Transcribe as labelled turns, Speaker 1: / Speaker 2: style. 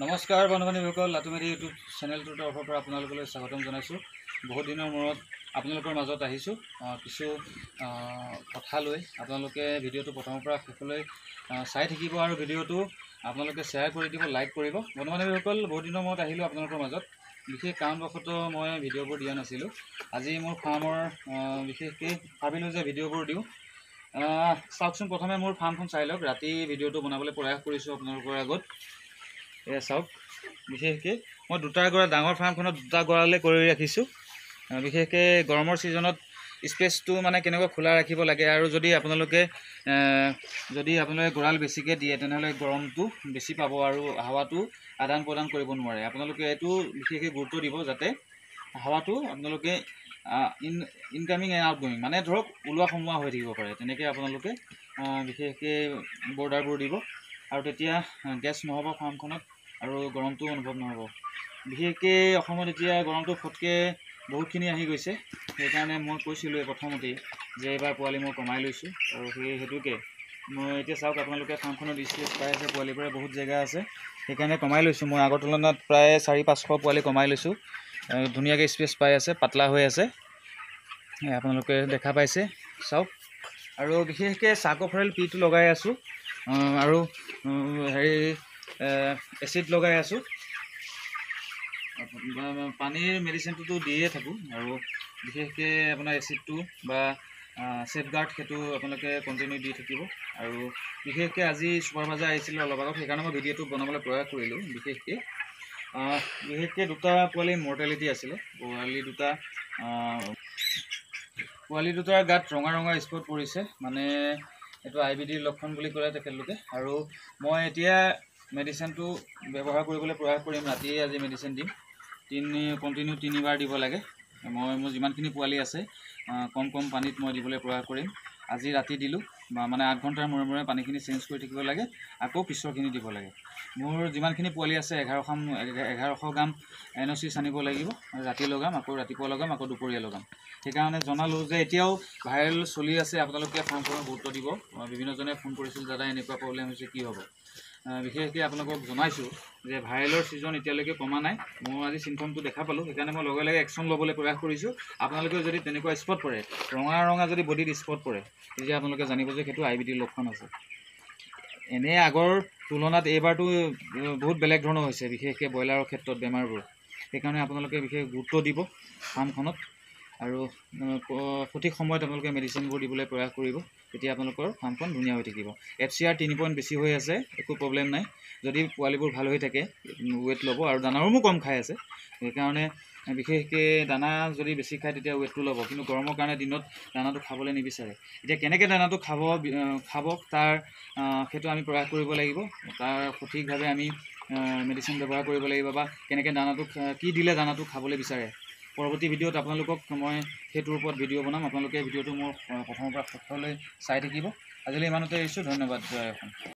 Speaker 1: নমস্কাৰ বন্ধু-বান্ধৱীসকল, লাটুমেৰি ইউটিউব চেনেলটোৰ তৰফৰ পৰা আপোনালোকলৈ স্বাগতম জনাইছোঁ। বহুত দিনৰ মূৰত আপোনালোকৰ মাজত আহিছোঁ কিছু কথা লৈ। আপোনালোকে ভিডিঅ'টো প্ৰথমৰ পৰা শেষলৈ চাই থাকিব আৰু ভিডিঅ'টো আপোনালোকে শ্বেয়াৰ কৰি দিব, লাইক কৰিব। বন্ধু-বান্ধৱীসকল, বহুত দিনৰ মূৰত আহিলোঁ আপোনালোকৰ মাজত। বিশেষ কাৰণবশতঃ মই ভিডিঅ'বোৰ দিয়া নাছিলোঁ। আজি মোৰ ফাৰ্মৰ বিশেষকৈ ভাবিলোঁ যে ভিডিঅ'বোৰ দিওঁ। চাওকচোন, প্ৰথমে মোৰ ফাৰ্মখন চাই লওক। ৰাতি ভিডিঅ'টো বনাবলৈ প্ৰয়াস কৰিছোঁ আপোনালোকৰ আগত। এয়া চাওক, বিশেষকৈ মই ডাঙৰ ফাৰ্মখনত দুটা গঁৰালে কৰি ৰাখিছোঁ। বিশেষকৈ গৰমৰ ছিজনত স্পেচটো মানে কেনেকুৱা খোলা ৰাখিব লাগে, আৰু যদি আপোনালোকে গঁৰাল বেছিকৈ দিয়ে তেনেহ'লে গৰমটো বেছি পাব আৰু হাৱাটো আদান প্ৰদান কৰিব নোৱাৰে। আপোনালোকে এইটো বিশেষকৈ গুৰুত্ব দিব যাতে হাৱাটো আপোনালোকে ইনকামিং এণ্ড আউটগয়িং মানে ধৰক ওলোৱা সোমোৱা হৈ থাকিব পাৰে। তেনেকৈ আপোনালোকে বিশেষকৈ বৰ্ডাৰবোৰ দিব, আৰু তেতিয়া গেছ নহ'ব ফাৰ্মখনত আৰু গৰমটো অনুভৱ নহ'ব। বিশেষকৈ অসমত এতিয়া গৰমটো ফটকৈ বহুতখিনি আহি গৈছে। সেইকাৰণে মই কৈছিলোঁ প্ৰথমতেই যে এইবাৰ পোৱালি মই কমাই লৈছোঁ, আৰু সেইটোকে মই এতিয়া চাওক, আপোনালোকে ফাৰ্মখনত স্পেচ পাই আছে, পোৱালিবোৰে বহুত জেগা আছে, সেইকাৰণে কমাই লৈছোঁ। মই আগৰ তুলনাত প্ৰায় 400-500 পোৱালি কমাই লৈছোঁ। ধুনীয়াকৈ স্পেচ পাই আছে, পাতলা হৈ আছে, আপোনালোকে দেখা পাইছে চাওক। আৰু বিশেষকৈ চাৰ্কোফেল পিটো লগাই আছোঁ, আৰু এচিড লগাই আছোঁ। পানীৰ মেডিচিনটোতো দিয়ে থাকোঁ, আৰু বিশেষকৈ আপোনাৰ এচিডটো বা ছেফগাৰ্ড সেইটো আপোনালোকে কণ্টিনিউ দি থাকিব। আৰু বিশেষকৈ আজি ছুপাৰভাইজাৰ আহিছিলে অলপ আগত, সেইকাৰণে মই ভিডিঅ'টো বনাবলৈ প্ৰয়াস কৰিলোঁ। বিশেষকৈ দুটা পোৱালি মৰ্টেলিটি আছিলে। পোৱালি দুটাৰ গাত ৰঙা ৰঙা স্পট পৰিছে, মানে এইটো IBDৰ লক্ষণ বুলি ক'লে তেখেতলোকে। আৰু মই এতিয়া মেডিচিনটো ব্যৱহাৰ কৰিবলৈ প্ৰয়াস কৰিম। ৰাতিয়ে আজি মেডিচিন দিম, কণ্টিনিউ 3বাৰ দিব লাগে। মোৰ যিমানখিনি পোৱালি আছে কম পানীত মই দিবলৈ প্ৰয়াস কৰিম। আজি ৰাতি দিলোঁ, মানে 8 ঘণ্টাৰ মূৰে মূৰে পানীখিনি চেঞ্জ কৰি থাকিব লাগে, আকৌ পিছৰখিনি দিব লাগে। মোৰ যিমানখিনি পোৱালি আছে 1100 গ্ৰাম NOC আনিব লাগিব। ৰাতি লগাম, আকৌ ৰাতিপুৱা লগাম, আকৌ দুপৰীয়া লগাম। সেইকাৰণে জনালোঁ যে এতিয়াও ভাইৰেল চলি আছে, আপোনালোকে ফাৰ্মখনত গুৰুত্ব দিব। বিভিন্নজনে ফোন কৰিছিল, দাদা এনেকুৱা প্ৰব্লেম হৈছে, কি হ'ব। বিশেষকৈ আপোনালোকক জনাইছোঁ যে ভাইৰেলৰ ছিজন এতিয়ালৈকে কমা নাই। মই আজি চিমটমটো দেখা পালোঁ, সেইকাৰণে মই লগে লগে একশ্যন ল'বলৈ প্ৰয়াস কৰিছোঁ। আপোনালোকেও যদি তেনেকুৱা স্পট পৰে, ৰঙা যদি বডিত স্পট পৰে, তেতিয়া আপোনালোকে জানিব যে সেইটো IBDৰ লক্ষণ আছে। এনেই আগৰ তুলনাত এইবাৰটো বহুত বেলেগ ধৰণৰ হৈছে, বিশেষকৈ ব্ৰইলাৰৰ ক্ষেত্ৰত বেমাৰবোৰ। সেইকাৰণে আপোনালোকে বিশেষ গুৰুত্ব দিব ফাৰ্মখনত, আৰু সঠিক সময়ত আপোনালোকে মেডিচিনবোৰ দিবলৈ প্ৰয়াস কৰিব। তেতিয়া আপোনালোকৰ ফাৰ্মখন ধুনীয়া হৈ থাকিব। FCR 3 পইণ্ট বেছি হৈ আছে, একো প্ৰব্লেম নাই। যদি পোৱালিবোৰ ভাল হৈ থাকে ৱেইট ল'ব, আৰু দানাৰো কম খাই আছে। সেইকাৰণে বিশেষকৈ দানা যদি বেছি খায় তেতিয়া ৱেইটটো ল'ব, কিন্তু গৰমৰ কাৰণে দিনত দানাটো খাবলৈ নিবিচাৰে। এতিয়া কেনেকৈ দানাটো খাব তাৰ সেইটো আমি প্ৰয়াস কৰিব লাগিব। তাৰ সঠিকভাৱে আমি মেডিচিন ব্যৱহাৰ কৰিব লাগিব, বা কেনেকৈ দানাটো কি দিলে দানাটো খাবলৈ বিচাৰে। পৰৱৰ্তী ভিডিঅ'ত আপোনালোকক মই সেইটোৰ ওপৰত ভিডিঅ' বনাম। আপোনালোকে ভিডিঅ'টো মোৰ প্ৰথমৰ পৰা শেষলৈ চাই থাকিব। আজিলৈ ইমানতে এৰিছোঁ, ধন্যবাদ। জয় অসম।